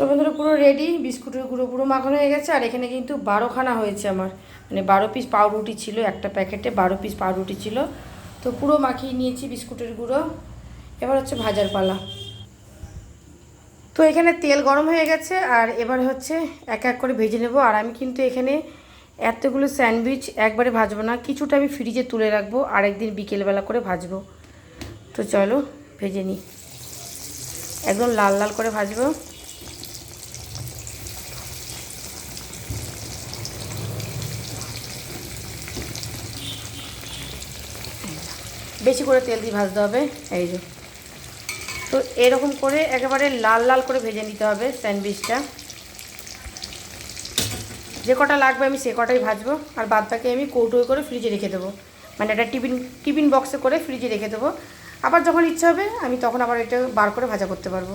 তো বন্ধুরা পুরো রেডি, বিস্কুটের গুঁড়ো পুরো মাখানো হয়ে গেছে। আর এখানে কিন্তু 12খানা হয়েছে আমার, মানে 12 পিস পাউরুটি ছিল একটা প্যাকেটে, 12 পিস পাউরুটি ছিল। তো পুরো মাখিয়ে নিয়েছি বিস্কুটের গুঁড়ো। এবার হচ্ছে ভাজার পালা। তো এখানে তেল গরম হয়ে গেছে, আর এবার হচ্ছে এক এক করে ভেজে নেব। আর আমি কিন্তু এখানে এতগুলো স্যান্ডউইচ একবারে ভাজবো না, কিছুটা আমি ফ্রিজে তুলে রাখবো, আর একদিন বিকেলবেলা করে ভাজবো। তো চলো ভেজে নিই, একদম লাল লাল করে ভাজবো। বেশি করে তেল দিয়ে ভাজতে হবে, এই যে। তো এরকম করে একেবারে লাল লাল করে ভেজে নিতে হবে স্যান্ডউইচটা। যে কটা লাগবে আমি সে কটাই ভাজবো, আর বাদ বাকি আমি কৌটোয় করে ফ্রিজে রেখে দেবো, মানে একটা টিফিন বক্সে করে ফ্রিজে রেখে দেবো। আবার যখন ইচ্ছা হবে আমি তখন আবার এটা বার করে ভাজা করতে পারবো।